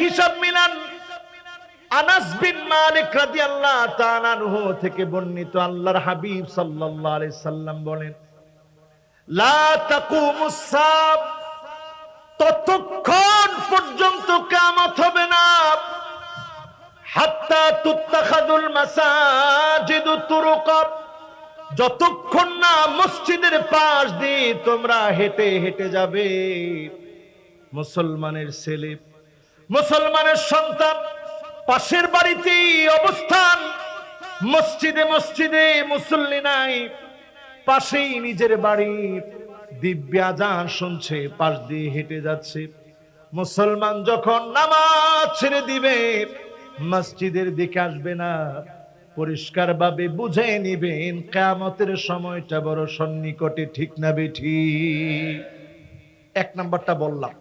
হিসাব মিলান। আনাস বিন মালিক রাদিয়াল্লাহু তাআলা আনহু থেকে বর্ণিত, আল্লাহর হাবিব সাল্লাল্লাহু আলাইহি সাল্লাম বলেন, লা তাকুমুস সাব, ততক্ষণ পর্যন্ত কিয়ামত হবে না, হাত্তা তুত্তাখাদুল মাসাজিদু তুরুকা, যতক্ষণ না মসজিদের পাশ দিয়ে তোমরা হেঁটে হেঁটে যাবে। মুসলমানের ছেলে, মুসলমানের সন্তান পাশের বাড়িতেই অবস্থান, মসজিদে মসজিদে মুসল্লি নাই, পাশেই নিজের বাড়ি দিব্য আযান শুনছে, পাশ দিয়ে হেঁটে যাচ্ছে। মুসলমান যখন নামাজ ছেড়ে দিবে, মসজিদের দিকে আসবে না, পরিষ্কার ভাবে বুঝে নিবেন কিয়ামতের সময়টা বড় সন্নিকটে। ঠিক না বেঠিক? এক নাম্বারটা বললাম,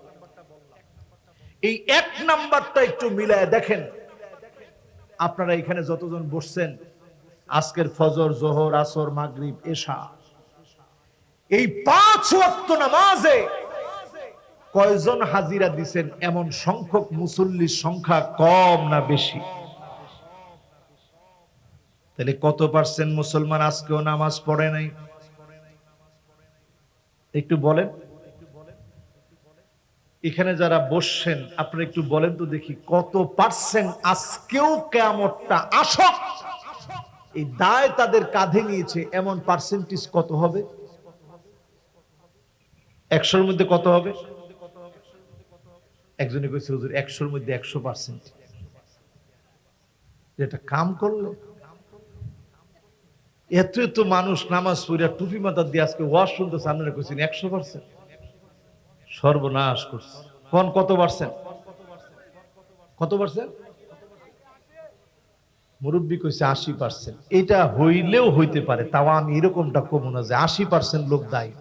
এই এক নাম্বারটা একটু মিলায় দেখেন। আপনারা এখানে যতজন বসছেন, আজকের ফজর, জোহর, আসর, মাগরিব, এশা, এই 5 ওয়াক্ত নামাজে কয়জন হাজিরা দিবেন? এমন সংখ্যক মুসল্লির সংখ্যা কম না বেশি? তাহলে কত পার্সেন্ট মুসলমান আজকেও নামাজ পড়ে নাই? একটু বলেন। এখানে যারা বসছেন আপনারা একটু বলেন তো দেখি, কত পার্সেন্ট আজকেও কিয়ামতটা আসক এই দায় তাদের কাঁধে নিয়েছে, এমন পার্সেন্টেজ কত হবে? 100-র মধ্যে কত হবে? একজনে কইছে, হুজুর 100-র মধ্যে 100%। যেটা কাম করলে এত এত মানুষ নামাজ পড়িয়া টুপি মাথা দিয়ে আজকে ওয়াজ শুনতেছে, আপনারা কইছেন 100%? সর্বনাশ করছে। কোন কত পার্সেন্ট? কত পার্সেন্ট? মুরব্বী কইছে 80%। এটা হইলেও হইতে পারে, তাও আমি এরকমটা কম না যে 80% লোক দায়ী।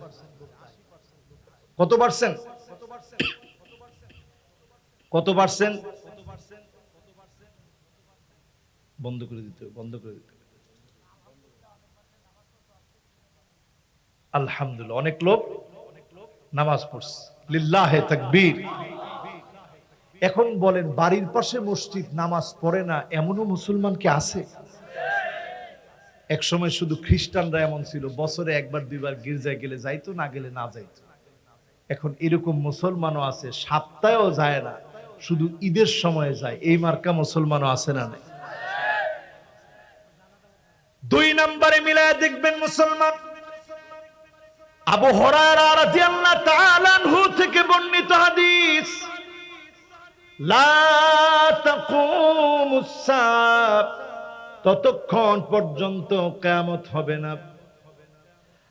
কত পার্সেন্ট? কত পার্সেন্ট? বন্ধ করে দিতে, বন্ধ করে দিতে। আলহামদুলিল্লাহ, অনেক লোক নামাজ পড়ছে, লিল্লাহে তাকবীর। এখন বলেন, বাড়ির পাশে মসজিদ, নামাজ পড়ে না এমনও মুসলমান কি আছে? এক সময় শুধু খ্রিস্টানরা এমন ছিল, বছরে একবার দুইবার গির্জায় গেলে যাইতো, না গেলে না যাইতো। এখন এরকম মুসলমানও আছে, সপ্তাহেও যায় না, শুধু ঈদের সময় যায়। এই মার্কা মুসলমানও আছে না নাই? 2 নম্বরে মিলায় দেখবেন মুসলমান। আবু হুরায়রা রাদিয়াল্লাহু তাআলা আনহু থেকে বর্ণিত হাদিস, লা তাকুমুস সাআ, ততক্ষণ পর্যন্ত কিয়ামত হবে না,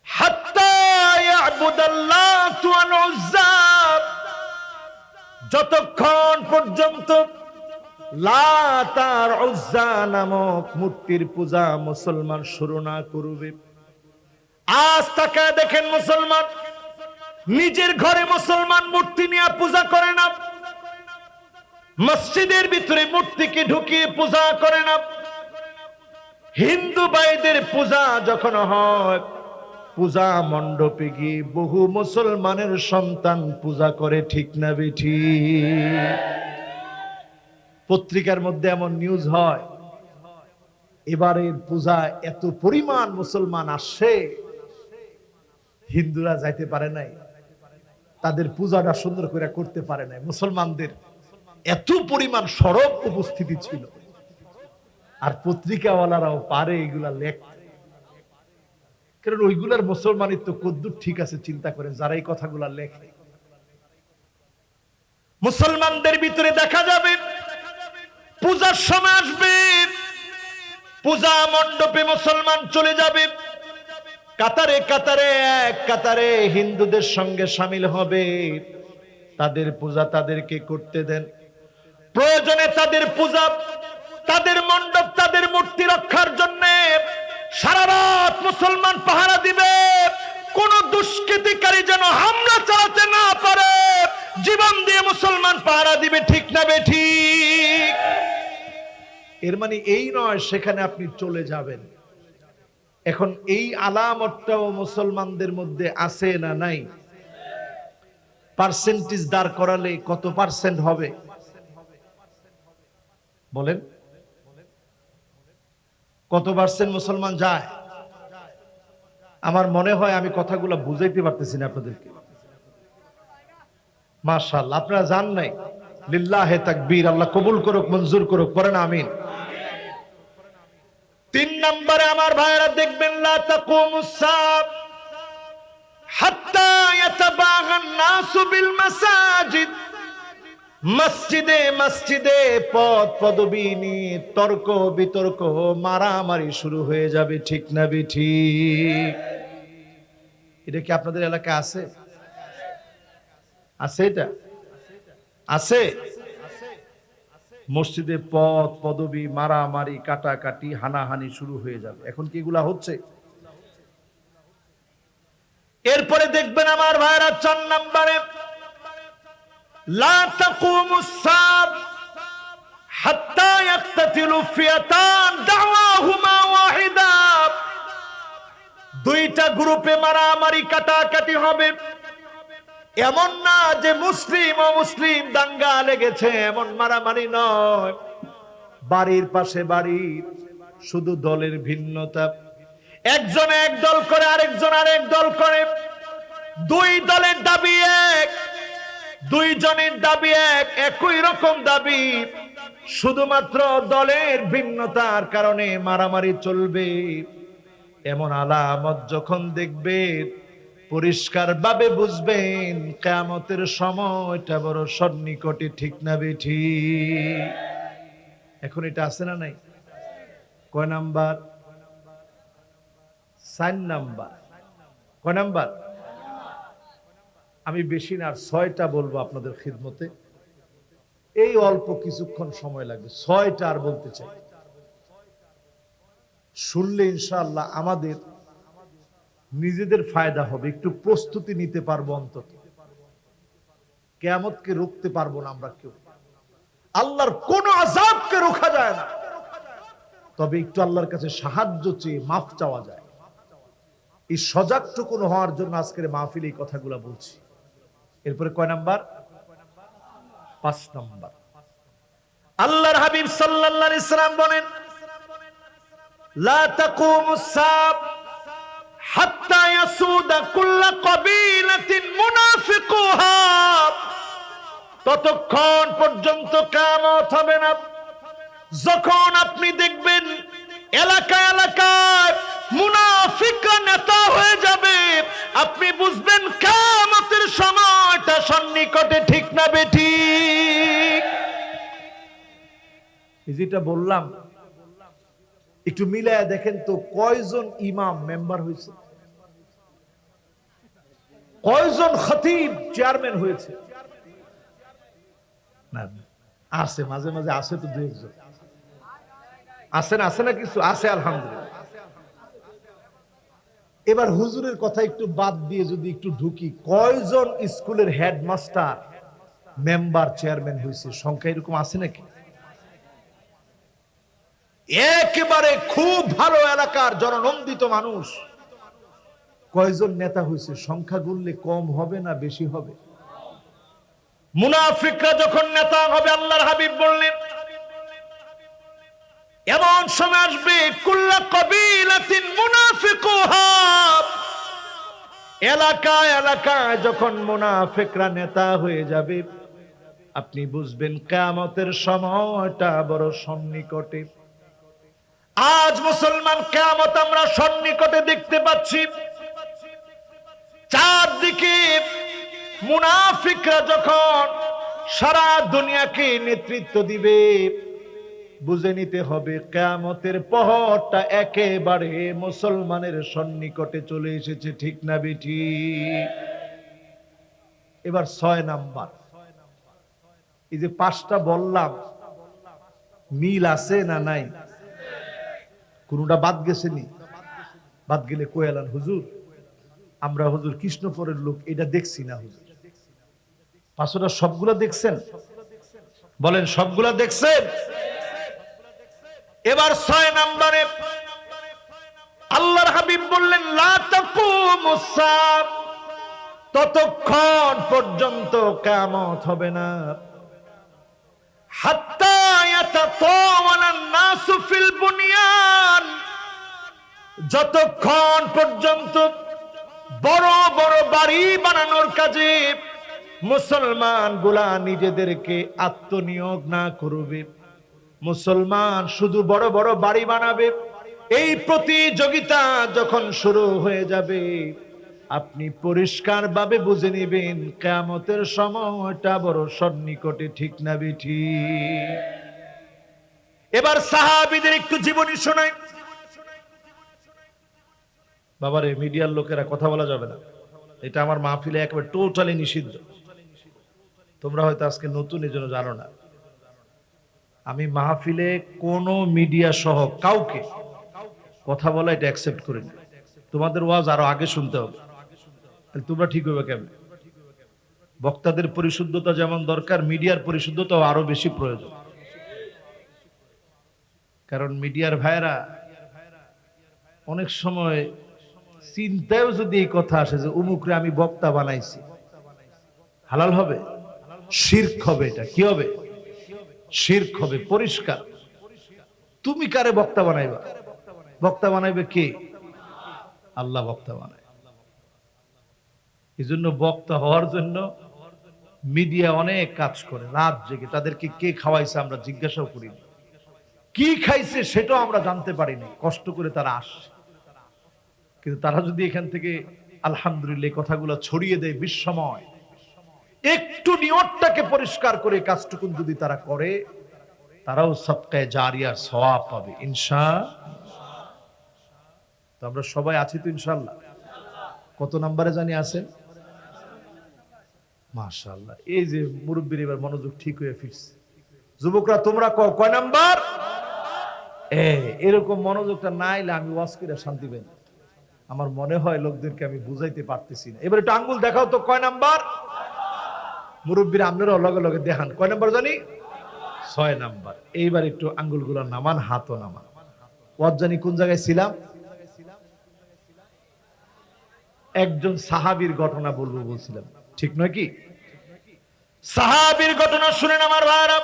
হাত্তা ইয়াবুদাল্লাহু ওয়াল উজ্জা, যতক্ষণ পর্যন্ত লাত আর উজ্জা নামক মূর্তির পূজা মুসলমান শুরু না করবে। আজ তাকায় দেখেন, মুসলমান নিজের ঘরে মুসলমান মূর্তি নিয়ে পূজা করে না, মসজিদের ভিতরে মূর্তিকে ঢুকিয়ে পূজা করে না। হিন্দু ভাইদের পূজা যখন হয়, পূজা মণ্ডপে গিয়ে বহু মুসলমানের সন্তান পূজা করে। ঠিক না বেঠিক? পত্রিকার মধ্যে এমন নিউজ হয়, এবারের পূজা এত পরিমাণ মুসলমান আসছে, হিন্দুরা যাইতে পারে নাই, তাদের পূজাটা সুন্দর করে করতে পারে নাই। মুসলমানদের এত পরিমাণ সরব উপস্থিতি ছিল, আর পত্রিকাওয়ালারাও পারে এগুলা লেখতে। কারণ ওইগুলার মুসলমানিত্ব কদ্দুর ঠিক আছে চিন্তা করেন, যারা এই কথাগুলা লেখে। মুসলমানদের ভিতরে দেখা যাবে পূজার সময় আসবে, পূজা মণ্ডপে মুসলমান চলে যাবে, কাতারে কাতারে এক কাতারে হিন্দুদের সঙ্গে শামিল হবে, তাদের পূজা তাদেরকে করতে দেন। প্রয়োজনে তাদের পূজা, তাদের মণ্ডপ, তাদের মূর্তি রক্ষার জন্য সারা রাত মুসলমান পাহারা দিবে, কোন দুষ্কৃতিকারী যেন হামলা চালাতে না পারে, জীবন দিয়ে মুসলমান পাহারা দিবে। ঠিক না বেঠিক? এর মানে এই নয় সেখানে আপনি চলে যাবেন। এখন এই আলামতটাও মুসলমানদের মধ্যে আছে না নাই? পার্সেন্টেজ দাঁড় করালে কত পার্সেন্ট হবে? বলেন কত পার্সেন্ট মুসলমান যায়? আমার মনে হয় আমি কথাগুলো বুঝাইতে পারতেছি না আপনাদেরকে। মাশাআল্লাহ, আপনারা জান নাই। লিল্লাহে তাকবীর, আল্লাহ কবুল করুক, মঞ্জুর করুক, পড়েন আমিন। 3 নম্বরে আমার ভাইরা দেখবেন, লা তাকুমুস সাআ হাত্তা ইয়াতাবাগান নাসু বিল মাসাজিদ। মসজিদে মসজিদে পদ পদবী নিয়ে তর্ক বিতর্ক মারামারি শুরু হয়ে যাবে, ঠিক না ঠিক? এটা কি আপনাদের এলাকায় আছে? আছে? এটা আছে? মসজিদে পদ পদবী মারামারি কাটাকাটি হানাহানি শুরু হয়ে যাবে। এখন কি এগুলা হচ্ছে? এরপরে দেখবেন আমার ভাইরা 4 নম্বরে, লা তাকুমুস সাআ হাত্তা ইয়াকতাতিলু ফিয়াতান দাওয়াহুমা ওয়াহিদা। দুইটা গ্রুপে মারামারি কাটাকাটি হবে। এমন না যে মুসলিম ও মুসলিম দাঙ্গা লেগেছে, এমন মারামারি নয়। বাড়ির পাশে বাড়ি, শুধু দলের ভিন্নতা। একজন এক দল করে, আরেকজন আরেক দল করে। দুই দলের দাবি এক, দুইজনের দাবি এক, একই রকম দাবি, শুধুমাত্র দলের ভিন্নতার কারণে মারামারি চলবে। এমন আলামত যখন দেখবেন, পরিষ্কার ভাবে বুঝবেন কিয়ামতের সময়টা বড় সন্নিকটে, ঠিক না ঠিক? এখন এটা আছে না নাই? কয় নাম্বার? 4 নাম্বার। কয় নাম্বার? আমি বেশি না, আর 6টা বলবো আপনাদের খিদমতে। এই অল্প কিছুক্ষণ সময় লাগবে, 6টা আর বলতে চাই। শুনলে ইনশাআল্লাহ আমাদের নিজেদের ফায়দা হবে, একটু প্রস্তুতি নিতে পারবো। অন্তত কিয়ামতকে রুখতে পারবো না আমরা কেউ। আল্লাহর কোন আযাবকে রোখা যায় না, তবে একটু আল্লাহর কাছে সাহায্য চেয়ে মাফ চাওয়া যায়। এই সজাগটুকুন হওয়ার জন্য আজকের মাহফিলে এই কথাগুলো বলছি। এরপরে কয় নাম্বার? 5 নাম্বার। আল্লাহর হাবিব সাল্লাল্লাহু আলাইহি সাল্লাম বলেন, লা তাকুমুস সাআ হাত্তা ইয়াসুদা কুল্লু কাবিলাতিন মুনাফিকুহা। ততক্ষণ পর্যন্ত কিয়ামত হবে না যখন আপনি দেখবেন এলাকায় এলাকায় মুনাফিকরা নেতা হয়ে যাবে। আপনি বুঝবেন কিয়ামতের সময়টা সন্নিকটে, ঠিক না বেঠিক? যেটা বললাম একটু মিলায়া দেখেন তো, কয়জন ইমাম মেম্বার হয়েছে, কয়জন খতিব চেয়ারম্যান হয়েছে? না, আছে মাঝে মাঝে, আছে তো 2-1 আছেন, আছে না কিছু আছে, আলহামদুলিল্লাহ। এবার হুজুরের কথা একটু বাদ দিয়ে যদি একটু ঢুকি, কয়জন স্কুলের হেডমাস্টার মেম্বার চেয়ারম্যান হয়েছে? সংখ্যা এরকম আছে নাকি? একেবারে খুব ভালো এলাকার জননন্দিত মানুষ কয়জন নেতা হয়েছে? সংখ্যা গুনলে কম হবে না বেশি হবে? মুনাফিকরা যখন নেতা হবে, আল্লাহর হাবিব বললেন এমন সময় আসবে, কুল্লু কাবিলাতিন মুনাফিকুহা। এলাকায় এলাকায় যখন মুনাফিকরা নেতা হয়ে যাবে, আপনি বুঝবেন কিয়ামতের সময়টা বড় সন্নিকটে। আজ মুসলমান কিয়ামত আমরা সন্নিকটে দেখতে পাচ্ছি। চারদিকে মুনাফিকরা যখন সারা দুনিয়াকে নেতৃত্ব দিবে, বুঝে নিতে হবে কিয়ামতের পহরটা একেবারে মুসলমানের সন্নিকটে চলে এসেছে, ঠিক না বেঠিক? এবার 6 নাম্বার। এই যে 5টা বললাম, মিল আছে না নাই? কোনটা বাদ গেছে নি? বাদ গেলে কয়ালান হুজুর, আমরা হুজুর কৃষ্ণপুরের লোক, এটা দেখছি না হুজুর। 5টা সবগুলা দেখছেন? বলেন সবগুলা দেখছেন? এবার 6 নম্বরে আল্লাহর হাবিব বললেন, লা তাকুমুস সাআ। ততক্ষণ পর্যন্ত কিয়ামত হবে না হাত্তা ইয়াতাতাওয়ালান নাসু ফিল বুনিয়ান, যতক্ষণ পর্যন্ত বড় বড় বাড়ি বানানোর কাজে মুসলমান গুলা নিজেদেরকে আত্মনিয়োগ না করবে, মুসলমান শুধু বড় বড় বাড়ি বানাবে, এই প্রতিযোগিতা যখন শুরু হয়ে যাবে, আপনি পরিষ্কার ভাবে বুঝে নেবেন কিয়ামতের সময়টা বড় সন্নিকটে। ঠিক না বেঠি? এবার সাহাবীদের একটু জীবনী শোনাই। বাবারে, মিডিয়ার লোকেরা কথা বলা যাবে না, এটা আমার মাহফিলে একেবারে টোটালি নিষিদ্ধ। তোমরা হয়তো আজকে নতুন, এই জন্য জানো না। আমি মাহফিলে কোন মিডিয়া সহ কাউকে কথা বলা এটা অ্যাকসেপ্ট করি না। তোমাদের ওয়াজ আরো আগে শুনতে হবে, তোমরা ঠিক হবে কেমন? বক্তাদের পরিশুদ্ধতা যেমন দরকার, মিডিয়ার পরিশুদ্ধতা আরো বেশি প্রয়োজন। কারণ মিডিয়ার ভাইরা অনেক সময় চিন্তায়ও যদি এই কথা আসে যে উমুকরে আমি বক্তা বানাইছি, হালাল হবে? শিরক হবে। এটা কি হবে? শিরক হবে, পরিষ্কার। তুমি কারে বক্তা বানাইবা? বক্তা বানাইবে কে? আল্লাহ বক্তা বানায়। এই জন্য বক্তা হওয়ার জন্য মিডিয়া অনেক কাজ করে, রাত জেগে। তাদেরকে কে খাওয়াইছে আমরা জিজ্ঞাসাও করিনি, কি খাইছে সেটাও আমরা জানতে পারিনি, কষ্ট করে তারা আসছে। কিন্তু তারা যদি এখান থেকে আলহামদুলিল্লাহ কথাগুলো ছড়িয়ে দেয় বিশ্বময়, একটু নিয়তটাকে পরিষ্কার করে কাজটুকুন যদি তারা করে, তারাও সদকায়ে জারিয়ার সওয়াব পাবে ইনশাআল্লাহ। তো আমরা সবাই আছি তো ইনশাআল্লাহ। কত নম্বরে জানি আছেন? মাশাআল্লাহ। এই যে মুরব্বির এবার মনোযোগ ঠিক হয়ে ফিরছে। যুবকরা তোমরা কয় নাম্বার? এরকম মনোযোগটা না এলে আমি ওয়াজ করে শান্তি পাই না। আমার মনে হয় লোকদেরকে আমি বুঝাইতে পারতেছি না। এবার একটু আঙ্গুল দেখাও তো, কয় নাম্বার? মুরব্বীরা আপনারা লগে লগে দেখান, কয় নাম্বার জানি? 6 নাম্বার। এইবার একটু আঙ্গুলগুলো নামান, হাতও নামান। ওয়াজ জানি কোন জায়গায় ছিলাম? একজন সাহাবীর ঘটনা বলবো বলছিলাম, ঠিক নয় কি? সাহাবীর ঘটনা শুনেন আমার ভাইরা।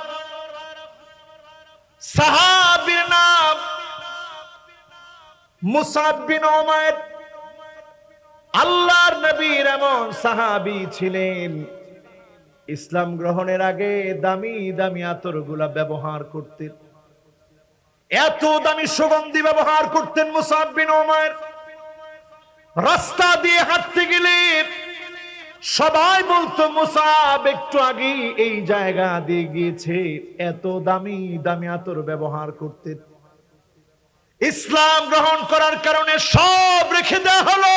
সাহাবীর নাম মুসআব বিন উমাইর। আল্লাহর নবীর এমন সাহাবী ছিলেন, ইসলাম গ্রহণের আগে দামি দামি আতরগুলা ব্যবহার করতেন, এত দামি সুগন্ধি ব্যবহার করতেন মুসআব বিন উমাইর। রাস্তা দিয়ে হাঁটতে গেলে সবাই বলতো মুসআব একটু আগে এই জায়গা দিয়ে গিয়েছে, এত দামি দামি আতর ব্যবহার করতেন। ইসলাম গ্রহণ করার কারণে সব রেখে দেওয়া হলো,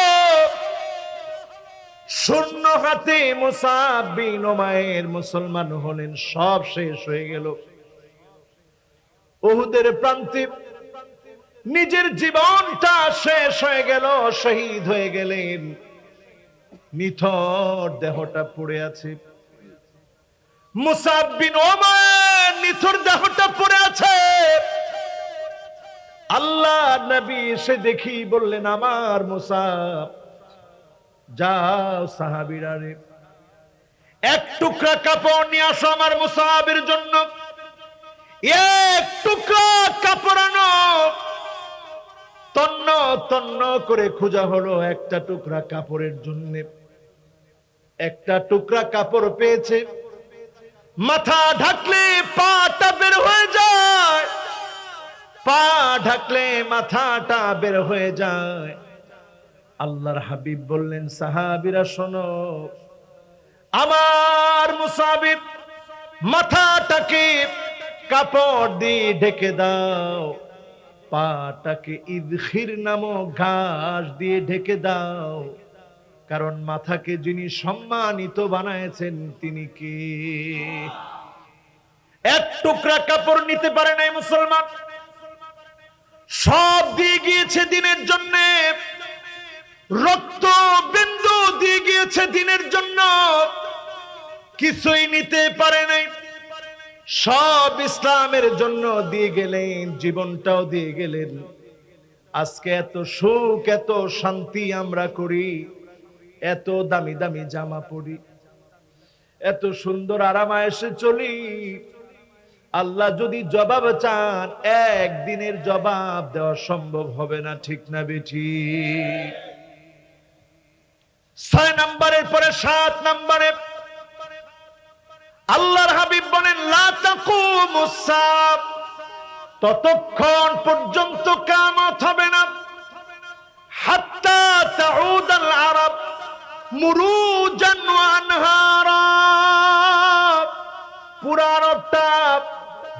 শূন্য হাতে মুসআব বিন উমাইর মুসলমান হলেন, সব শেষ হয়ে গেল। উহুদের প্রান্তে নিজের জীবনটা শেষ হয়ে গেল, শহীদ হয়ে গেলেন, নিথর দেহটা পড়ে আছে। মুসআব বিন উমাইর নিথর দেহটা পড়ে আছে। আল্লাহ নবী এসে দেখি বললেন, আমার মুসআব, যাও সাহাবীরা রে, এক টুকরা কাপড় নিয়ে আসো আমার মুসআবের জন্য। এক টুকরা কাপড় আনো। তন্ন তন্ন করে খোঁজা হলো একটা টুকরা কাপড়ের জন্য। একটা টুকরা কাপড় পেয়েছে, মাথা ঢাকলে পাটা বের হয়ে যায়, পা ঢাকলে মাথাটা বের হয়ে যায়। আল্লাহর হাবিব বললেন, সাহাবীরা শোনো, আমার মুসআবের মাথাটাকে কাপড় দিয়ে ঢেকে দাও, পাটাকে ইদখির নামক ঘাস দিয়ে ঢেকে দাও, কারণ মাথাকে যিনি সম্মানিত বানায়েছেন তিনি কে? এক টুকরা কাপড় নিতে পারে নাই মুসলমান, সব দিয়ে গিয়েছে দিনের জন্য, রক্ত বিন্দু দিয়ে গিয়েছে দিনের জন্য, কিছুই নিতে পারে নাই। সব ইসলামের জন্য দিয়ে গেলেন, জীবনটাও দিয়ে গেলেন। আজকে এত সুখ এত শান্তি আমরা করি, এত দামি দামি জামা পরি, এত সুন্দর আরামায়েশে চলি, আল্লাহ যদি জবাব চান একদিনের জবাব দেওয়া সম্ভব হবে না, ঠিক না বেঠি? 6 নম্বরের পরে 7 নম্বরে আল্লাহর হাবিব বলেন লা তাকুমুস সাআ, ততক্ষণ পর্যন্ত কিয়ামত হবে না হাত্তা তাউদাল আরব মুরুজান ওয়া আনহারা, পুরা আরবটা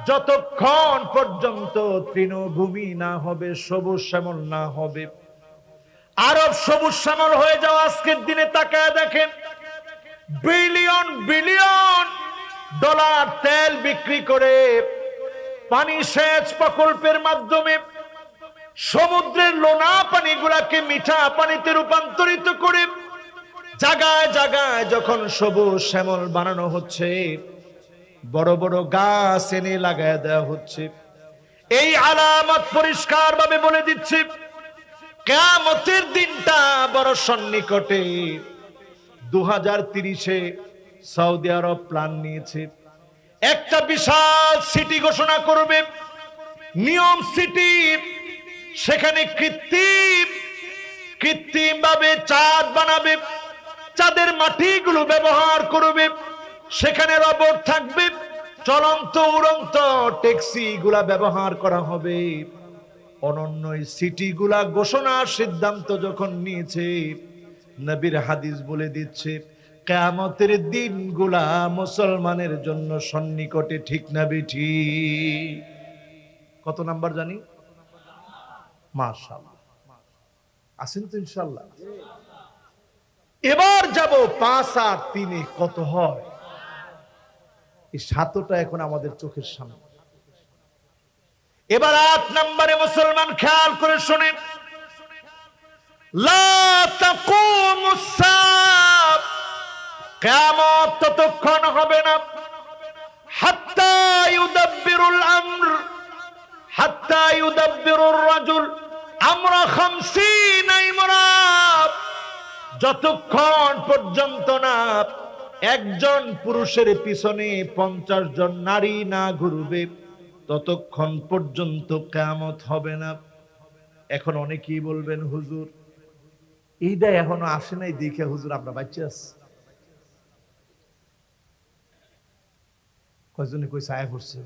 যতক্ষণ পর্যন্ত তৃণভূমি না হবে, সবুজ শ্যামল না হবে। আরব সবুজ শ্যামল হয়ে যাওয়া আজকের দিনে তাকায় দেখেন, বিলিয়ন বিলিয়ন ডলার তেল বিক্রি করে পানি সেচ প্রকল্পের মাধ্যমে সমুদ্রের লোনা পানিগুলাকে মিঠা পানিতে রূপান্তরিত করে জায়গায় জায়গায় যখন সবুজ শ্যামল বানানো হচ্ছে, বড় বড় গাছ এনে লাগায় দেওয়া হচ্ছে, এই আলামত পরিষ্কার ভাবে বলে দিচ্ছে কিয়ামতের দিনটা বড় সন্নিকটে। 2030-এ সৌদি আরব প্ল্যান নিয়েছে, একটা বিশাল সিটি ঘোষণা করবে, নিয়ম সিটি। সেখানে কৃত্রিম ভাবে চাঁদ বানাবে, চাঁদের মাটিগুলো ব্যবহার করবে, সেখানে রোবট থাকবে, চলন্ত উড়ন্ত ট্যাক্সি গুলা ব্যবহার করা হবে। অনন্য সিটি গুলা ঘোষণার সিদ্ধান্ত যখন নিয়েছে, নবীর হাদিস বলে দিচ্ছে কিয়ামতের দিনগুলা মুসলমানের জন্য সন্নিকটে, ঠিক না বেঠি? কত নাম্বার জানি? মাশাআল্লাহ, আছেন তো ইনশাআল্লাহ? এবার যাব 5 আর 3 কত হয়, এই 7টা এখন আমাদের চোখের সামনে। এবার 8 নম্বরে মুসলমান খেয়াল করে শুনেন, লা তাকুমুস সাআ, কিয়ামত ততক্ষণ হবে না হাত্তা ইউদাব্বিরুল আমর, হাত্তা ইউদাব্বিরুর রাজুল আমরা 50 ইমরা, যতক্ষণ পর্যন্ত না একজন পুরুষের পিছনে 50 জন নারী না ঘুরবে, ততক্ষণ পর্যন্ত কিয়ামত হবে না। এখন অনেকেই বলবেন হুজুর এইটা এখনো আসে নাই দেখে হুজুর আমরা বাচ্চা আছি। কয়জনে কই ছায়া পড়ছে,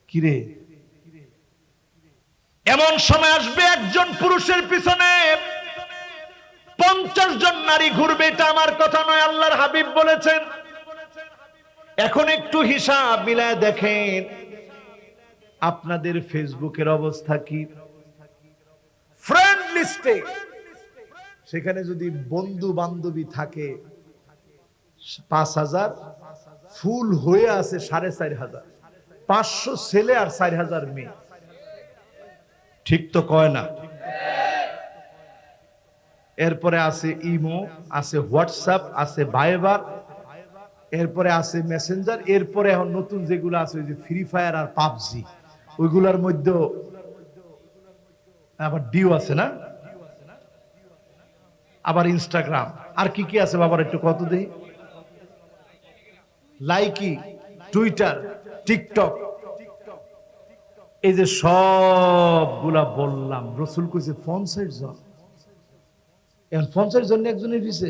কিরে এমন সময় আসবে একজন পুরুষের পিছনে 50 জন নারী ঘুরবে, এটা আমার কথা নয়, আল্লাহর হাবিব বলেছেন। এখন একটু হিসাব মিলায় দেখেন আপনাদের ফেসবুকের অবস্থা কি, ফ্রেন্ড লিস্টে সেখানে যদি বন্ধু বান্ধবী থাকে 5000, ফুল হয়ে আছে 4500, 500 ছেলে আর 4000 মেয়ে, ঠিক তো কয় না? এরপরে আছে ইমো, আছে হোয়াটসঅ্যাপ, আছে ভাইবার, এরপরে আছে মেসেঞ্জার, এরপরে এখন নতুন যেগুলো আছে ওই যে ফ্রি ফায়ার আর পাবজি, ওইগুলোর মধ্যে আবার ডিউ আছে না, আবার ইনস্টাগ্রাম, আর কি কি আছে বাবার একটু কত দেই, লাইকি, টুইটার, টিকটক, এই যে সবগুলা বললাম, রসুল কইছে 50 জন, এখন 50 জন একজনের দিছে।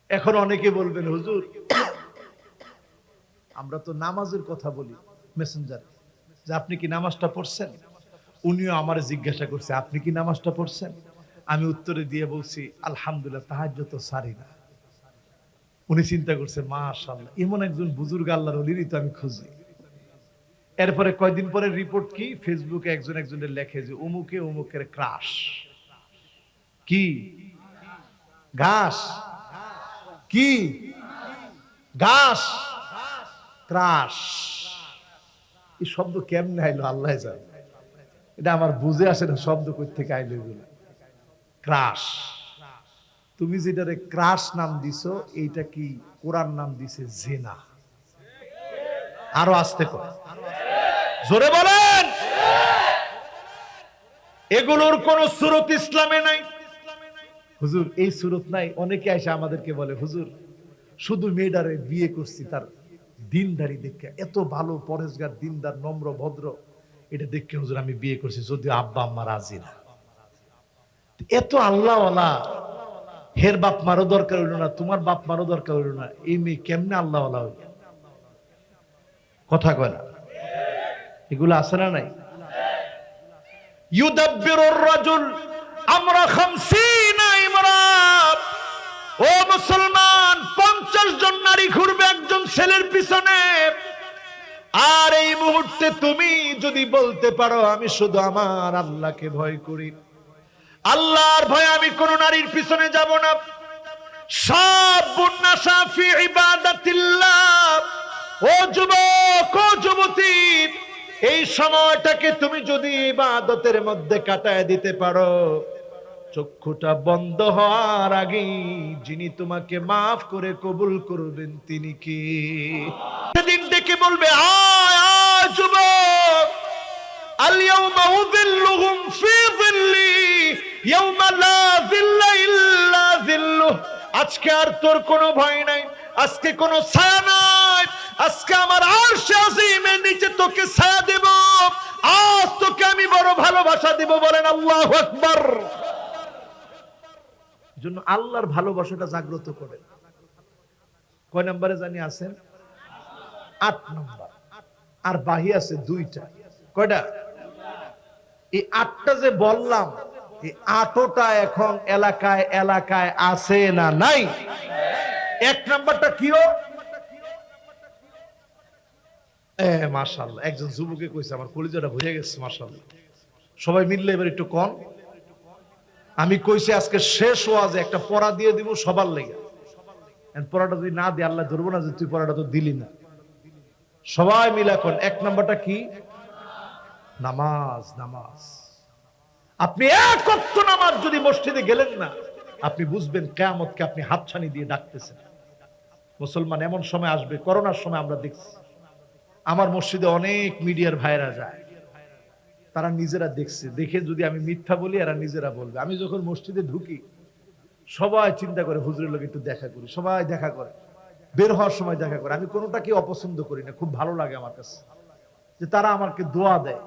এখন অনেকে বলবেন হুজুর আমরা তো নামাজের কথা বলি মেসেঞ্জার, যে আপনি কি নামাজটা পড়ছেন? উনিও আমারে জিজ্ঞাসা করছে আপনি কি নামাজটা পড়ছেন? আমি উত্তরে দিয়ে বলছি আলহামদুলিল্লাহ তাহাজ্জুদ তো সারি না। উনি চিন্তা করছে মাশাআল্লাহ এমন একজন বুজুর্গ আল্লাহর ওলিরই তো আমি খুঁজি। এরপরে কয়দিন পরে রিপোর্ট কি, ফেসবুকে একজনের লেখে যে অমুকে অমুকের ক্রাশ, কি ঘাস, কি ঘাস, ক্রাশ। এই শব্দ কেমনে আইলো আল্লাহ জানে, এটা আমার বুঝে আসে না শব্দ কই থেকে আইলো এগুলো। ক্রাশ, তুমি যেটারে ক্রাশ নাম দিছো এইটা কি কোরআন নাম দিছে জিনা। আরো আস্তে করে জোরে বলেন, এগুলোর কোন সূরত ইসলামে নাই। হুজুর এই সূরত নাই, অনেকে এসে আমাদেরকে বলে হুজুর শুধু মেয়েটারে বিয়ে করছি তার দিনদারি দেখে, এত ভালো পরেশগার, দিনদার, নম্র, ভদ্র, এটা দেখে হুজুর আমি বিয়ে করছি, যদিও আব্বা আম্মা রাজি না। এত আল্লাহওয়ালা, হের বাপ মারও দরকার হইল না, তোমার বাপ মারও দরকার হইল না, এই মেয়ে কেমনে আল্লাহওয়ালা হইল? কথা কয় না? এগুলো আছে না নাই? ইউদাব্বিরুর রাজুল আমরা 50 ইমরাত। ও মুসলমান, 50 জন নারী ঘুরবে একজন ছেলের পিছনে। আর এই মুহূর্তে তুমি যদি বলতে পারো আমি শুধু আমার আল্লাহকে ভয় করি, আল্লাহর ভয়ে আমি কোন নারীর পিছনে যাব না, শাবুন নাশা ফি ইবাদাতিল্লাহ। ও যুবক, ও যুবতী, এই সময়টাকে তুমি যদি ইবাদতের মধ্যে কাটায় দিতে পারো, চক্ষুটা বন্ধ হওয়ার আগে যিনি তোমাকে মাফ করে কবুল করবেন তিনি কি? সেদিন ডেকে বলবে, আয় আয় যুবক, আল ইয়াউমা উযিল্লুহুম ফি যিল্লি ইয়াউমা লা যিল্লা ইল্লা যিল্লুহ। আজকে আর তোর কোনো ভয় নাই, আজকে কোনো ছায়া নাই, আজকে আমার আরশে আজিমের নিচে তোকে ছায়া দেব, আজ তোকে আমি বড় ভালোবাসা দেব। বলেন আল্লাহু আকবার। জন্য আল্লাহর ভালোবাসাটা জাগ্রত করে। কয় নম্বরে জানি আছেন? 8 নম্বর। আর বাহি আছে 2টা। কয়টা? এই 8টা যে বললাম, এই 8টা এখন এলাকায় এলাকায় আছে না নাই? 1 নম্বরটা কিও? মাশাআল্লাহ, একজন যুবকে কইছে, আমার কলিজাটা ভরে গেছে। মাশাআল্লাহ, সবাই মিললে এবার একটু কোন। আমি কইছি আজকে শেষ ওয়াজে একটা পড়া দিয়ে দিব সবার লেগে। পড়াটা যদি না দিয়ে আল্লাহ ধরবো না যে তুই পড়াটা তো দিলি না। সবাই মিলে কোন। 1 নম্বরটা কি? নামাজ। নামাজ। আপনি এক ওয়াক্ত নামাজ যদি মসজিদে গেলেন না, আপনি বুঝবেন কিয়ামতকে আপনি হাতছানি দিয়ে ডাকতেছেন। মুসলমান, এমন সময় আসবে, করোনার সময় আমরা দেখছি আমার মসজিদে অনেক মিডিয়ার ভাইরা যায়, তারা নিজেরা দেখছে, দেখে যদি আমি মিথ্যা বলি এরা নিজেরা বলবে। আমি যখন মসজিদে ঢুকি সবাই চিন্তা করে হুজুরের লোক একটু দেখা করি, সবাই দেখা করে, বের হওয়ার সময় দেখা করে। আমি কোনোটাকে অপছন্দ করি না, খুব ভালো লাগে আমার কাছে যে তারা আমাকে দোয়া দেয়,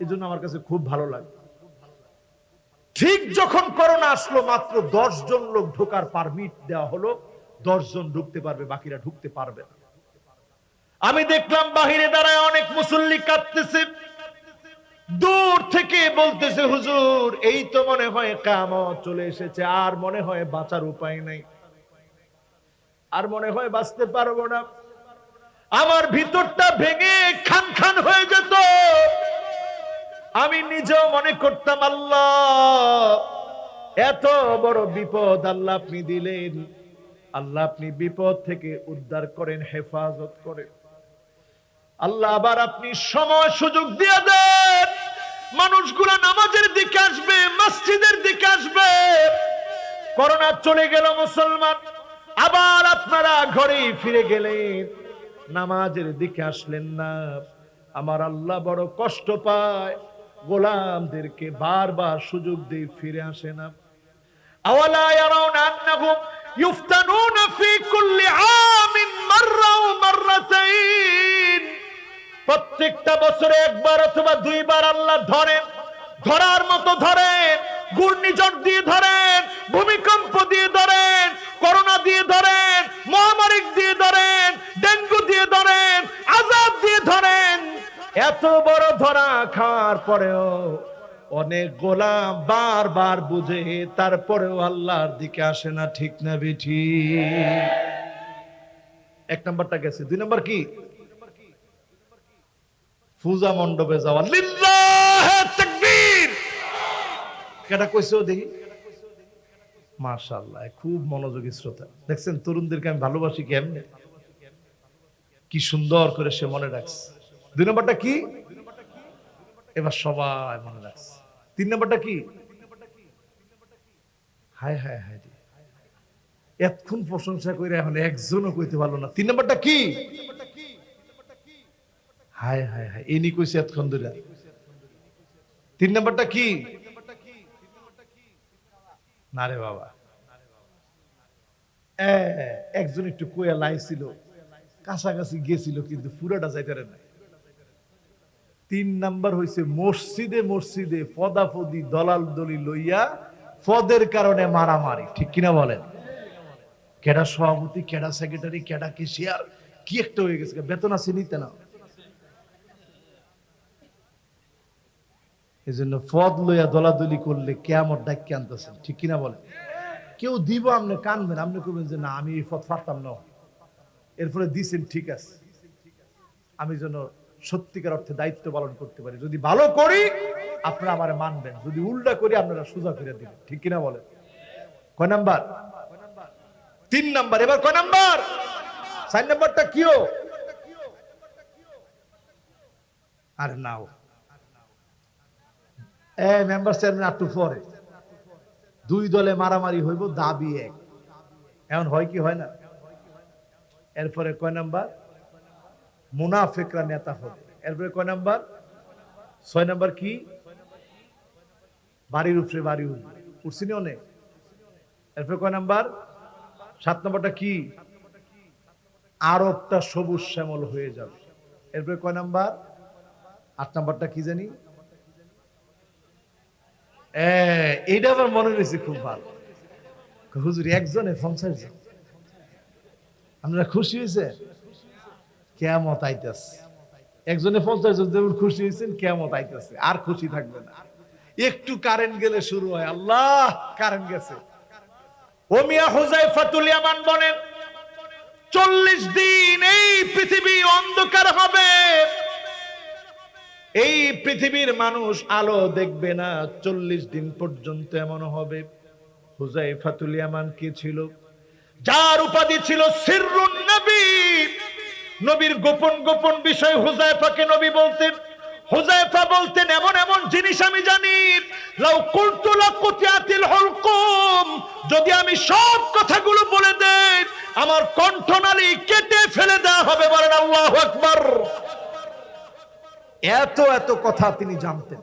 এই জন্য আমার কাছে খুব ভালো লাগে। ঠিক যখন করোনা আসলো, মাত্র 10 জন লোক ঢোকার পারমিট দেওয়া হলো, 10 জন ঢুকতে পারবে, বাকিরা ঢুকতে পারবে না। আমি দেখলাম বাহিরে দাঁড়ায় অনেক মুসল্লি কাঁদতেছে, দূর থেকে বলতেছে, হুজুর এই তো মনে হয় কিয়ামত চলে এসেছে, আর মনে হয় বাঁচার উপায় নাই, আর মনে হয় বাঁচতে পারবো না। আমার ভিতরটা ভেঙে খান খান হয়ে যেত। আমি নিজেও মনে করতাম, আল্লাহ এত বড় বিপদ আল্লাহ আপনি দিলেন, আল্লাহ আপনি বিপদ থেকে উদ্ধার করেন, হেফাজত করেন। আল্লাহ আবার আপনি সময় সুযোগ দিয়ে দেন, মানুষগুলো নামাজের দিকে আসবে, মসজিদের দিকে আসবে। করোনা চলে গেল মুসলমান, আবার আপনারা ঘরে ফিরে গেলেন, নামাজের দিকে আসলেন না। আমার আল্লাহ বড় কষ্ট পায়, গোলামদেরকে বারবার সুযোগ দিয়ে ফিরে আসে না। আওয়ালা ইয়ারাউনা আন্নাহুম ইফতানুনা ফি কুল্লি আমিন মাররা ওয়া মাররাতাইন। প্রত্যেকটা বছরে একবার অথবা 2বার আল্লাহ ধরেন, ধরার মতো ধরেন, ঘূর্ণিঝড় দিয়ে ধরেন, ভূমিকম্প দিয়ে ধরেন, করোনা দিয়ে ধরেন, মহামারী দিয়ে ধরেন, ডেঙ্গু দিয়ে ধরেন, আযাব দিয়ে ধরেন। এত বড় ধরা খাওয়ার পরেও অনেক গোলাম বারবার বুঝে, তারপরেও আল্লাহর দিকে আসে না। ঠিক না বেঠি? 1 নম্বরটা গেছে। 2 নম্বর কি? পূজা মণ্ডপে যাওয়া। লিল্লাহে তাকবীর। কেটা কইছো দেখি? মাশাআল্লাহ, খুব মনোযোগী শ্রোতা। দেখছেন তরুণদেরকে আমি ভালোবাসি কেমনে, কি সুন্দর করে সে মনে রাখছে। 2 নম্বরটা কি? এবার সবাই মনে রাখছে। 3 নম্বরটা কি? হায় হায় হায়, এতক্ষণ প্রশংসা করে এখন একজনও কইতে পারলো না 3 নম্বরটা কি? হায় হায় হায়, এনি কইছে এতক্ষণ ধরে। 3 নম্বরটা কি? না রে বাবা, একজন একটু কইয়া লাইছিল, কাছাকাছি গেছিল কিন্তু পুরাটা যাইতে পারে না। 3 নাম্বার হইছে মসজিদে মসজিদে ফদাফদি দলাল দলি লইয়া পদের কারণে মারামারি, ঠিক কিনা বলেন? কেডা সভাপতি, কেডা সেক্রেটারি, কেডা কেশিয়ার, কি একটা হয়ে গেছে, বেতন আছে নিতে না। এই জন্য পদ লইয়া দলাদলি করলে কিয়ামত ডাইকে আনতেছেন, ঠিক কিনা বলেন? কেউ দিব, আপনি কানবেন, আপনি করবেন যে না আমি এই পদ পারতাম না, এরপরে দিছেন ঠিক আছে, আমি যেন সত্যিকার অর্থে দায়িত্ব পালন করতে পারি। যদি ভালো করি আপনারা আমারে মানবেন, যদি উল্টা করি আপনারা সোজা করে দিবেন, ঠিক কিনা বলেন? কয় নাম্বার? 3 নাম্বার। এবার কয় নাম্বার? 4 নাম্বারটা কিও? আরে নাও মেম্বার চেয়ারম্যান একটু পরে 2 দলে মারামারি হইব, দাবি এক, এমন হয় কি হয় না? এরপরে কয় নাম্বার? মুনাফিকরা নেতা হবে। এরপরে কয় নাম্বার? 6 নাম্বার কি? বাড়ির উপরে বাড়ি উঠছিনি অনেক। এরপরে কয় নাম্বার? 7 নাম্বারটা কি? আরবটা সবুজ শ্যামল হয়ে যাবে। এরপরে কয় নাম্বার? 8 নাম্বারটা কি জানি? এইটা আমার মনে রয়েছে খুব ভালো। হুজুর একজনে 50 জন, আপনারা খুশি হয়েছে? কিয়ামত আইতাছে। একজনে 50 জন যেমন খুশি হয়েছেন, কিয়ামত আইতাছে, আর খুশি থাকবে না। একটু কারেন্ট গেলে শুরু হয় আল্লাহ কারেন্ট গেছে। ও মিয়া হুযায়ফাতুল ইয়ামান বলেন 40 দিন এই পৃথিবী অন্ধকার হবে, এই পৃথিবীর মানুষ আলো দেখবে না, 40 দিন পর্যন্ত এমন হবে। হুযায়ফাতুল ইয়ামান কি ছিল? যার উপাধি ছিল সিররুন নবী, নবীর গোপন গোপন বিষয় হুযায়ফাকে নবী বলতেন। হুযায়ফা বলতেন এমন এমন জিনিস আমি জানি, লাউ কুনতু লাকুতিয়াতিল হুলকুম, যদি আমি সব কথাগুলো বলে দেই আমার কণ্ঠনালী কেটে ফেলে দেওয়া হবে। বলেন আল্লাহু আকবার। এত এত কথা তিনি জানতেন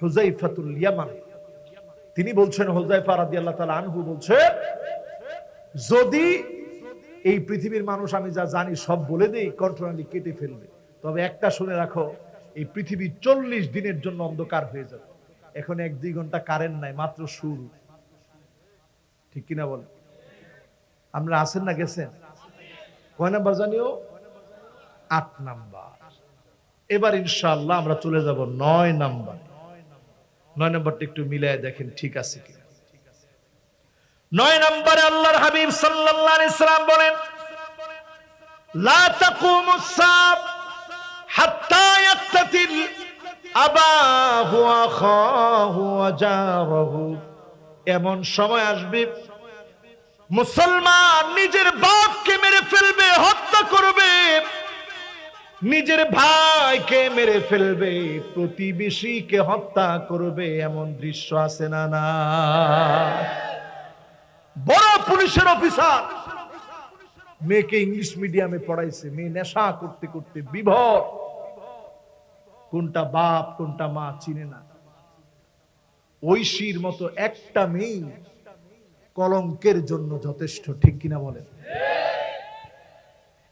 হুযায়ফাতুল ইয়ামান। তিনি বলছেন, হুযায়ফা রাদিয়াল্লাহু তাআলা আনহু বলছেন, যদি এই পৃথিবীর মানুষ আমি যা জানি সব বলে দেই কণ্ঠনালী কেটে ফেলবে, তবে একটা শুনে রাখো, এই পৃথিবী 40 দিনের জন্য অন্ধকার হয়ে যাবে। এখন 1-2 ঘন্টা কারেন্ট নাই, মাত্র শুরু, ঠিক কিনা বলেন? আমরা আছেন না গেছেন? কয় নাম্বার জানিও? 8 নাম্বার। এবার ইনশাআল্লাহ আমরা চলে যাব 9 নাম্বার। 9 নাম্বারটা একটু মিলায় দেখেন ঠিক আছে কিনা। 9 নম্বরে আল্লাহর হাবিব সাল্লাল্লাহু আলাইহি সাল্লাম বলেন, লা তাকুমুস সাআ হাত্তা ইয়াক্তাতিল আবাহু আখাহু ওয়া জারাহু। এমন সময় আসবে মুসলমান নিজের বাপকে মেরে ফেলবে, হত্যা করবে, নিজের ভাইকে মেরে ফেলবে, প্রতিবেশীকে হত্যা করবে। এমন দৃশ্য আছে না? না, বড় পুলিশের অফিসার মেয়েকে ইংলিশ মিডিয়ামে পড়াইছে, মেয়ে নেশা করতে করতে বিভোর, কোনটা বাপ কোনটা মা চিনে না। ঐশীর মতো একটা মেয়ে কলঙ্কের জন্য যথেষ্ট, ঠিক কিনা বলেন?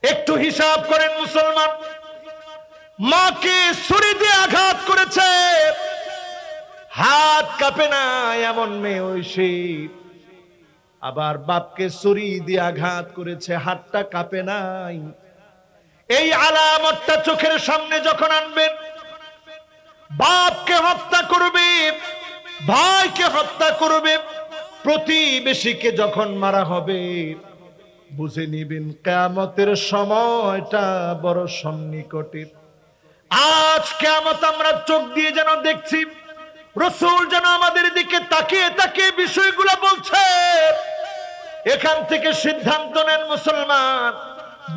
একটু হিসাব করেন মুসলমান, মাকে ছুরি দিয়ে আঘাত করেছে, হাত কাঁপে না এমন মেয়ে ঐশী। আবার বাপকে ছুরি দিয়ে আঘাত করেছে, হাতটা কাঁপে নাই। এই আলামতটা চোখের সামনে যখন আনবেন, বাপকে হত্যা করবে, ভাইকে হত্যা করবে, প্রতিবেশীকে যখন মারা হবে, বুঝে নিবেন কিয়ামতের সময়টা বড় সন্নিকটে। আজ কিয়ামত আমরা চোখ দিয়ে যেন দেখছি, রাসূল যেন আমাদের দিকে তাকিয়ে তাকিয়ে বিষয়গুলো বলছে। এখান থেকে সিদ্ধান্ত নেন মুসলমান,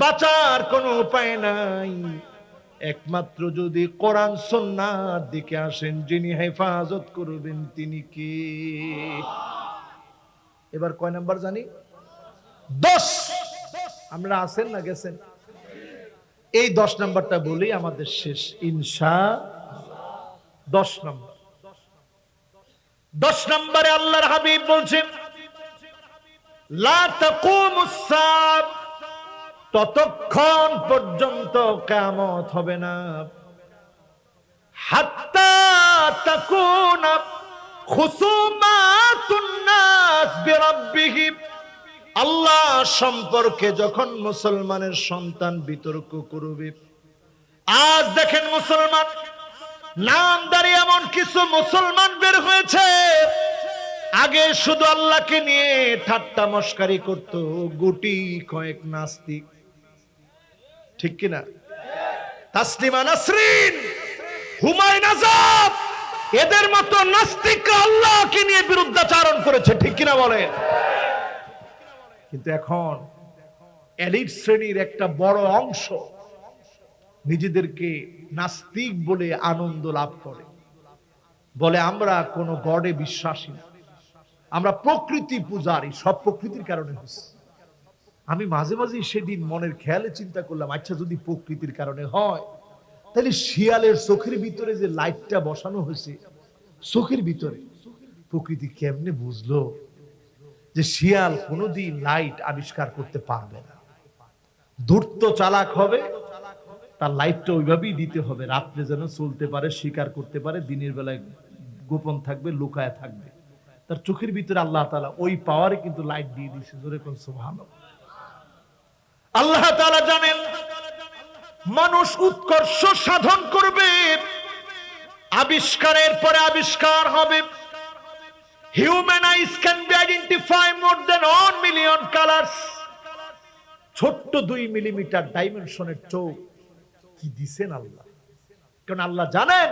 বাঁচার কোনো উপায় নাই, একমাত্র যদি কোরআন সুন্নাহর দিকে আসেন, যিনি হেফাজত করবেন তিনি কে? এবার কয় নাম্বার জানি? 10। আমরা আছেন না গেছেন? এই 10 নাম্বারটা বলি আমাদের শেষ ইনশাআল্লাহ। 10 নাম্বার। 10 নম্বরে আল্লাহর হাবিব বলছেন, লা তাকুমুস সাআ ততক্ষণ পর্যন্ত কিয়ামত হবে না, হাত্তা তাকুনা খুসুমাতুন নাস বিরাব্বিহিম, আল্লাহ সম্পর্কে যখন মুসলমানের সন্তান বিতর্ক করবে। আজ দেখেন মুসলমান নামদারি এমন কিছু মুসলমান বের হয়েছে, আগে শুধু আল্লাহকে নিয়ে ঠাট্টা মস্কারি করত, গুটি কয়েক নাস্তিক, ঠিক কিনা? তাসলিমা নাসরিন, হুমায়ুন আজাদ, এদের মতো নাস্তিকরা আল্লাহকে নিয়ে বিরুদ্ধাচারণ করেছে, ঠিক কিনা বলেন? কিন্তু এখন এলিট শ্রেণীর একটা বড় অংশ নিজেদেরকে নাস্তিক বলে আনন্দ লাভ করে, বলে আমরা কোন গডে বিশ্বাসী না, আমরা প্রকৃতি পূজারি, সব প্রকৃতির কারণে হচ্ছে। আমি মাঝে মাঝে সেদিন মনের খেয়ালে চিন্তা করলাম, আচ্ছা যদি প্রকৃতির কারণে হয়, তাহলে শিয়ালের চোখের ভিতরে যে লাইটটা বসানো হয়েছে চোখের ভিতরে, প্রকৃতি কেমনে বুঝলো যে শিয়াল কোনোদিন লাইট আবিষ্কার করতে পারবে না? ধূর্ত চালাক হবে, তার লাইটটা ওইভাবেই দিতে হবে, রাত্রে যেন চলতে পারে, শিকার করতে পারে, দিনের বেলায় গোপন থাকবে, লুকায় থাকবে। তার চোখের ভিতরে আল্লাহ তাআলা ওই পাওয়ারে কিন্তু লাইট দিয়ে দিয়েছে। জোরে কোন সুবহানাল্লাহ। আল্লাহ তাআলা জানেন মানুষ উৎকর্ষ সাধন করবে, আবিষ্কারের পরে আবিষ্কার হবে। Human eyes can be identify more than 1 million colors. ছোট্ট 2 মিলিমিটার ডাইমেনশনের চোখ কি দিছেন আল্লাহ। কারণ আল্লাহ জানেন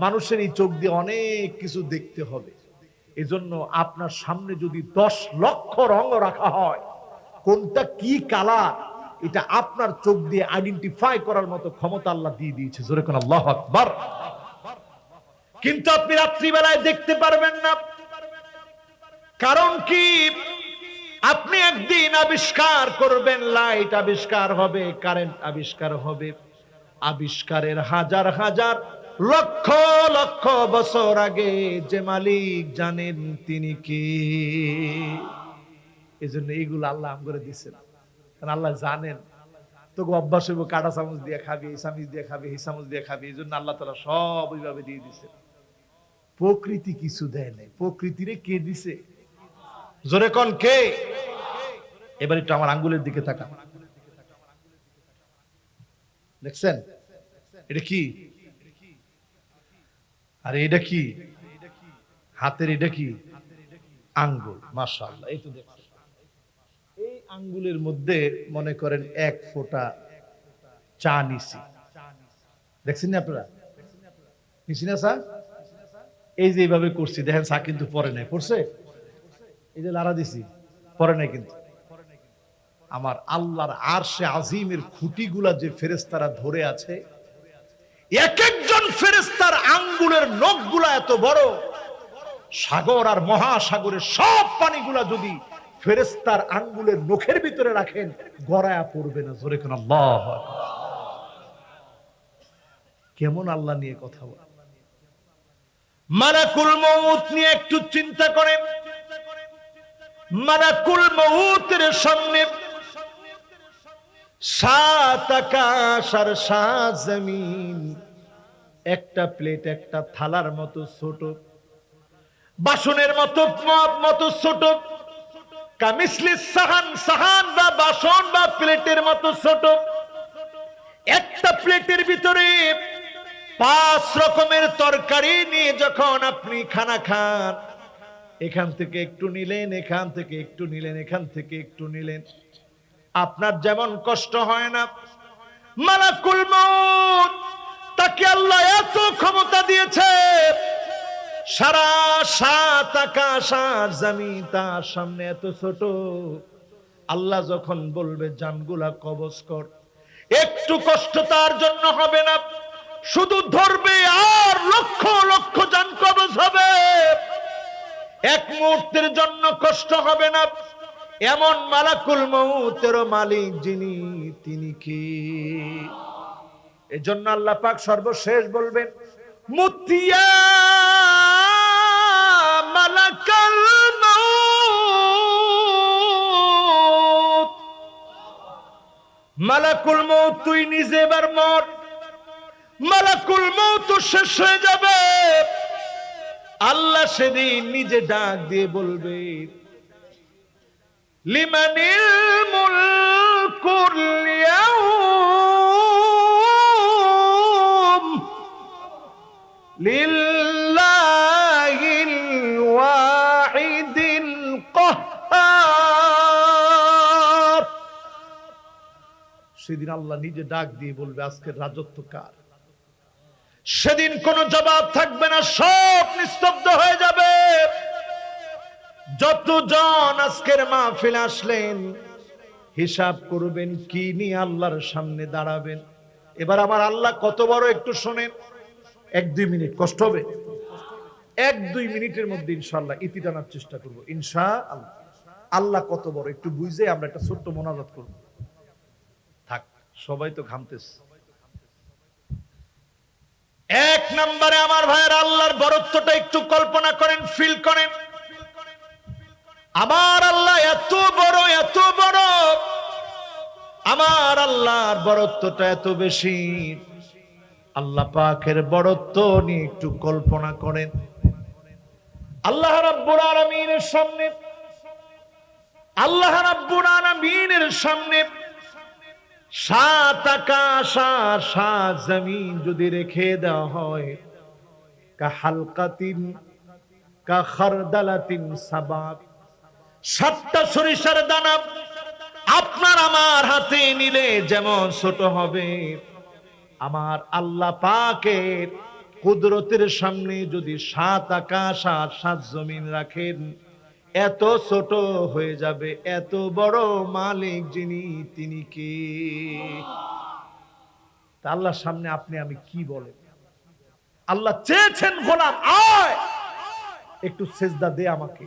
মানুষের এই চোখ দিয়ে অনেক কিছু দেখতে হবে। এজন্য আপনার সামনে যদি 10 লক্ষ রং রাখা হয়, কোনটা কি কালার এটা আপনার চোখ দিয়ে আইডেন্টিফাই করার মতো ক্ষমতা আল্লাহ দিয়ে দিয়েছে। জোরে কোন আল্লাহু আকবার। কিন্তু আপনি রাত্রিবেলায় দেখতে পারবেন না, কারণ কি? আপনি একদিন আবিষ্কার করবেন, লাইট আবিষ্কার হবে, কারেন্ট আবিষ্কার হবে, আবিষ্কারের হাজার হাজার লক্ষ লক্ষ বছর আগে যে মালিক জানেন তিনি কি। এজন্য এইগুলো আল্লাহ করে দিচ্ছেন, কারণ আল্লাহ জানেন তোকে অভ্যাস হইব কাটা চামচ দিয়ে খাবি, এই চামচ দিয়ে খাবি, এই চামচ দিয়ে খাবি। এই জন্য আল্লাহ তাআলা সব ওইভাবে দিয়ে দিছে। প্রকৃতি কিছু দেয় নাই, প্রকৃতিরে কে দিছে? জোরে কোন কে? এবার একটু আমার আঙ্গুলের দিকে তাকান, দেখছেন এটা কি? আরে এটা কি? হাতের এটা কি? আঙ্গুল। মাশাআল্লাহ, এই তো দেখছেন, এই আঙ্গুলের মধ্যে মনে করেন 1 ফোঁটা চা নিছি, দেখছেন না আপনারা? নিছি না চা? এই যে এইভাবে করছি, দেখেন চা কিন্তু পরে নাই, পড়ছে? এই যে লাড়া দিছি, পরে নাই কিন্তু। আমার আল্লাহর আরশে আজিমের খুঁটিগুলা যে ফেরেশতারা ধরে আছে, এক একজন ফেরেশতার আঙ্গুলের নখগুলা এত বড়, সাগর আর মহাসাগরের সব পানিগুলা যদি ফেরেশতার আঙ্গুলের নখের ভিতরে রাখেন, গড়ায়া পড়বে না। জোরে কোন আল্লাহ। কেমন আল্লাহ নিয়ে কথা বলে। মালাকুল মউত নিয়ে একটু চিন্তা করেন। মালাকুল মউতের সামনে 7 আকাশ আর 7 জমিন, একটা প্লেট একটা থালার মতো ছোট, বাসনের মতো ছোট, কামিসলিস সাহান, সাহান বা বাসন বা প্লেটের মতো ছোট। একটা প্লেটের ভিতরে 5 রকমের তরকারি নিয়ে যখন আপনি খানা খান, এখান থেকে একটু নিলেন, এখান থেকে একটু নিলেন, এখান থেকে একটু নিলেন, আপনার যেমন কষ্ট হয় না, মালাকুল মউত তাকে আল্লাহ এত ক্ষমতা দিয়েছে, সারা 7 আকাশ আর জমিন তার সামনে এত ছোট। আল্লাহ যখন বলবে জানগুলা কবজ কর, একটু কষ্ট তার জন্য হবে না, শুধু ধরবে আর লক্ষ লক্ষ জান কবজ হবে, এক মুহূর্তের জন্য কষ্ট হবে না। এমন মালাকুল মউতের মালিক যিনি, তিনি কি? এজন্য আল্লাহ পাক সর্বশেষ বলবেন, মুতিয়া মালাকুল মউত মালাকুল মউত তুই নিজে এবার মর। মালাকুল মউত শেষ হয়ে যাবে। আল্লাহ সেদিন নিজে ডাক দিয়ে বলবে, লিমানিল মুলকুল ইয়াউম লিল্লাহিল ওয়াহিদিল কাহ্হার। সেদিন আল্লাহ নিজে ডাক দিয়ে বলবে, আজকের রাজত্ব কার? সেদিন কোনো জবাব থাকবে না, সব নিস্তব্ধ হয়ে যাবে। যতজন আজকের মাহফিল আসলেন, হিসাব করবেন কি নিয়ে আল্লাহর সামনে দাঁড়াবেন। এবার আমার আল্লাহ কত বড় একটু শোনেন। 1-2 মিনিট কষ্ট হবে, 1-2 মিনিটের মধ্যে ইনশাআল্লাহ ইতি টানার চেষ্টা করবো ইনশাআল্লাহ। আল্লাহ কত বড় একটু বুঝে আমরা একটা ছোট্ট মোনাজাত করব। থাক, সবাই তো ঘামতেছে। 1 নম্বরে আমার ভাইয়ের আল্লাহর বড়ত্বটা একটু কল্পনা করেন, ফিল করেন। আমার আল্লাহ এত বড়, এত বড়। আমার আল্লাহর বড়ত্বটা এত বেশি। আল্লাহ পাকের বড়ত্ব নিয়ে একটু কল্পনা করেন। আল্লাহ রাব্বুল আলামিনের সামনে, আল্লাহ রাব্বুল আলামিনের সামনে 7 আকাশ আর 7 জমিন যদি রেখে দেওয়া হয়, কা হালকাতিন কা খারদালাতিন সাবাব, 7টা সরিষার দানা আপনার আমার হাতে নিলে যেমন ছোট হবে, আমার আল্লাহ পাকের কুদরতের সামনে যদি 7 আকাশ আর 7 জমিন রাখেন, এত ছোট হয়ে যাবে। এত বড় মালিক যিনি, তিনি কে? তা আল্লাহর সামনে আপনি আমি কি বলেন? আল্লাহ চেয়েছেন, গোলাম আয় একটু সেজদা দে আমাকে।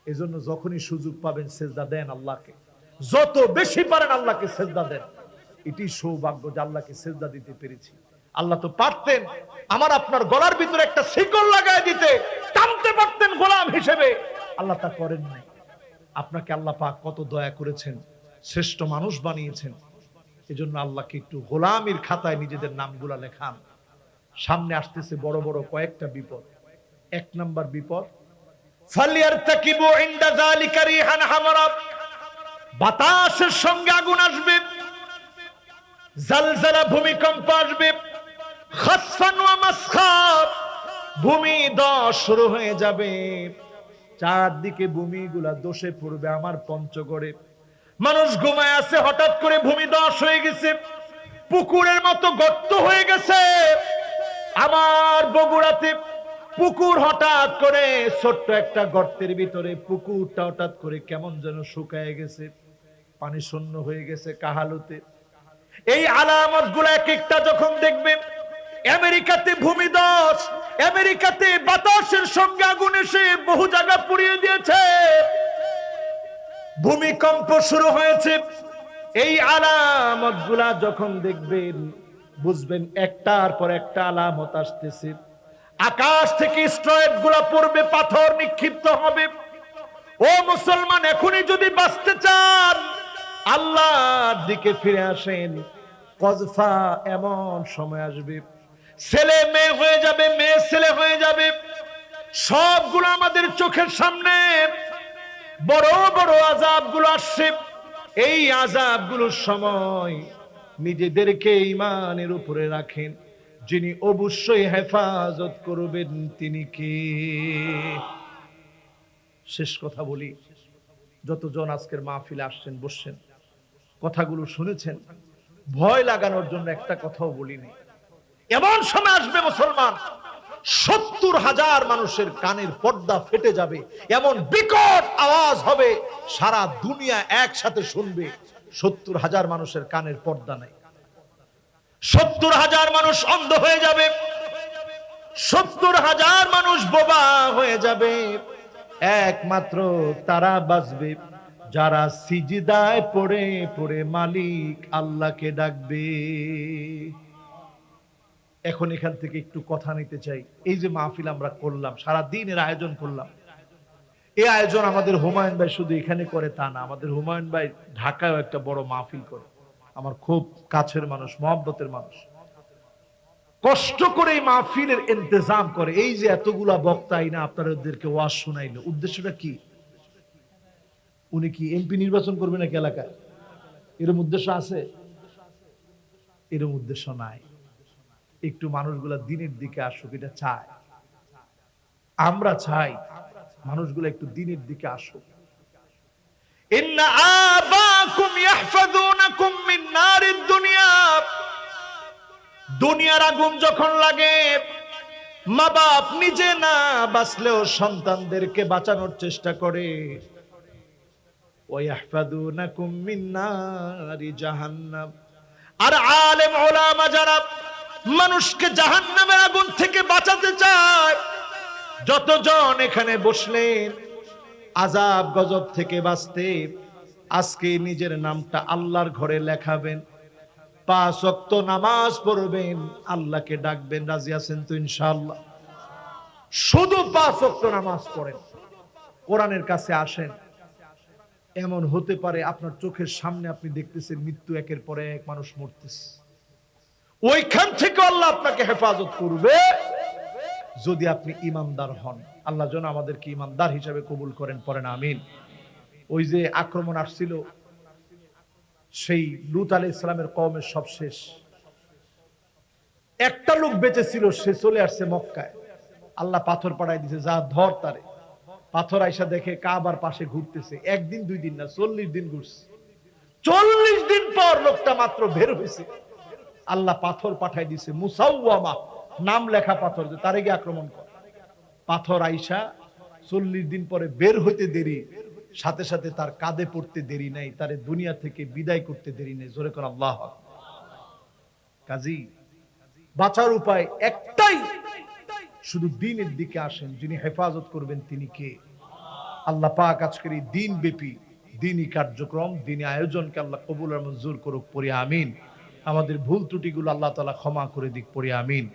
এজন্য যখনই সুযোগ পাবেন সেজদা দেন আল্লাহকে, যত বেশি পারেন আল্লাহকে সেজদা দেন। এটি সৌভাগ্য যে আল্লাহকে সেজদা দিতে পেরেছি। আল্লাহ তো পারতেন আমার আপনার গলার ভিতরে একটা শিকল লাগায় দিতে, টানতে পারতেন গোলাম হিসেবে। আল্লাহ তা করেন নাই। আপনাকে আল্লাহ পাক কত দয়া করেছেন, শ্রেষ্ঠ মানুষ বানিয়েছেন। এজন্য আল্লাহকে একটু গোলামির খাতায় নিজেদের নামগুলা লেখান। সামনে আসতেছে বড় বড় কয়েকটা বিপদ। 1 নাম্বার বিপদ, ফালিয়ারতাকিবু ইনদা যালিকা রিহান হামারা, বাতাসের সঙ্গে আগুন আসবে, জালজালা ভূমিকম্প আসবে, খাসফান ওয়া মাসখা, ভূমি ধস শুরু হয়ে যাবে। চারদিকে ভূমিগুলা দোষে পড়বে। আমার পঞ্চগড়ে মানুষ ঘুমায় আছে, হঠাৎ করে ভূমি ধস হয়ে গেছে, পুকুরের মতো গর্ত হয়ে গেছে। আমার বগুড়াতে পুকুর হঠাৎ করে ছোট্ট একটা গর্তের ভিতরে পুকুরটা হঠাৎ করে কেমন যেন শুকায় গেছে, পানি শূন্য হয়ে গেছে কাহালুতে। এই আলামত গুলা এক একটা যখন দেখবেন, আমেরিকাতে ভূমিধস, আমেরিকাতে বাতাসের সঙ্গে আগুন এসে বহু জায়গা পুড়িয়ে দিয়েছে, ভূমিকম্প শুরু হয়েছে। এই আলামত গুলা যখন দেখবেন, বুঝবেন একটার পর একটা আলামত আসতেছে। আকাশ থেকে স্ট্রয়েড গুলা পড়বে, পাথর নিক্ষিপ্ত হবে। ও মুসলমান, এখনই যদি বাঁচতে চান আল্লাহর দিকে ফিরে আসেন। কজফা, এমন সময় আসবে ছেলে মেয়ে হয়ে যাবে, মেয়ে ছেলে হয়ে যাবে। সবগুলো আমাদের চোখের সামনে। বড় বড় আযাবগুলো আসছে। এই আযাবগুলোর সময় নিজেদেরকে ঈমানের উপরে রাখেন। যিনি অবশ্যই হেফাজত করবেন তিনি কে? শেষ কথা বলি, যতজন আজকের মাহফিলে আসছেন, বসছেন, কথাগুলো শুনেছেন, ভয় লাগানোর জন্য একটা কথাও বলিনি। এমন সময় আসবে মুসলমান, 70,000 মানুষের কানের পর্দা ফেটে যাবে, এমন বিকট আওয়াজ হবে, সারা দুনিয়া একসাথে শুনবে। 70,000 মানুষের কানের পর্দা নাই। 70,000 মানুষ অন্ধ হয়ে যাবে, 70,000 মানুষ বোবা হয়ে যাবে। একমাত্র তারা বাঁচবে যারা সিজদায় পড়ে পড়ে মালিক আল্লাহকে ডাকবে। এখন এখান থেকে একটু কথা নিতে চাই। এই যে মাহফিল আমরা করলাম, সারা দিনের আয়োজন করলাম, এই আয়োজন আমাদের হুমায়ুন ভাই শুধু এখানে করে তা না, আমাদের হুমায়ুন ভাই ঢাকায়ও একটা বড় মাহফিল করে। আমার খুব কাছের মানুষ, মহব্বতের মানুষ, কষ্ট করে এই মাহফিলের ইন্তজাম করে। এই যে এতগুলা বক্তাই না আপনাদেরকে ওয়াজ শোনাইলো, উদ্দেশ্যটা কি? উনি কি এমপি নির্বাচন করবে নাকি এলাকায়? এরকম উদ্দেশ্য আছে? এরকম উদ্দেশ্য নাই। একটু মানুষগুলা দিনের দিকে আসুক, এটা চায়। আমরা চাই মানুষগুলো একটু দিনের দিকে আসুক। ইন্না আবাকুম ইয়াহফাযুনাকুম মিন নারিদ দুনিয়া। দুনিয়ার আগুন যখন লাগে, মা বাপ নিজে না বাঁচলেও সন্তানদেরকে বাঁচানোর চেষ্টা করে। ওয়াহফাযুনাকুম মিন নারি জাহান্নাম। আর আলেম উলামা যারা মানুষকে জাহান্নামের আগুন থেকে বাঁচাতে চায়, যতজন এখানে বসলেন আযাব গজব থেকে বাঁচতে, আজকে নিজের নামটা আল্লাহর ঘরে লেখাবেন, 5 ওয়াক্ত নামাজ পড়বেন, আল্লাহকে ডাকবেন। রাজি আছেন তো ইনশাআল্লাহ? শুধু 5 ওয়াক্ত নামাজ পড়েন, কোরআনের কাছে আসেন। এমন হতে পারে আপনার চোখের সামনে আপনি দেখতেছেন মৃত্যু একের পর এক মানুষ মরতেছে, ওইখান থেকে আল্লাহ আপনাকে হেফাজত করবে যদি আপনি ইমানদার হন। আল্লাহ যেন আমাদেরকে ইমানদার হিসেবে কবুল করেন, পড়েন আমিন। ওই যে আক্রমণ আসছিল, সেই লূত আলাইহিস সালামের কওমের সব শেষ, একটা লোক বেঁচে ছিল, সে চলে আসছে মক্কায়। আল্লাহ পাথর পাঠাই দিয়েছে, যা ধর তারে। পাথর আইসা দেখে কাবার পাশে ঘুরতেছে, একদিন 2 দিন না, 40 দিন ঘুরছে। 40 দিন পর লোকটা মাত্র বের হয়েছে, আল্লাহ পাথর পাঠাই দিছে, মুসাওয়ামা, নাম লেখা পাথর, যে তারে গিয়ে আক্রমণ কর। পাথর আইসা 40 দিন পরে বের হইতে দেরি, সাথে সাথে তার কাঁধে পড়তে দেরি নাই, তারে দুনিয়া থেকে বিদায় করতে দেরি নেই। জোরে কোন আল্লাহু আকবার। কাজী বাঁচার উপায় একটাই, শুধু দিনের দিকে আসেন। যিনি হেফাজত করবেন তিনি কে? আল্লাহ পাক আজকের এই দিন ব্যাপী দিনী কার্যক্রম, দিনী আয়োজনকে আল্লাহ কবুল আর মঞ্জুর করুক, পড়ি আমিন। আমাদের ভুল ত্রুটিগুলো আল্লাহ তাআলা ক্ষমা করে দিক, পড়ি আমিন।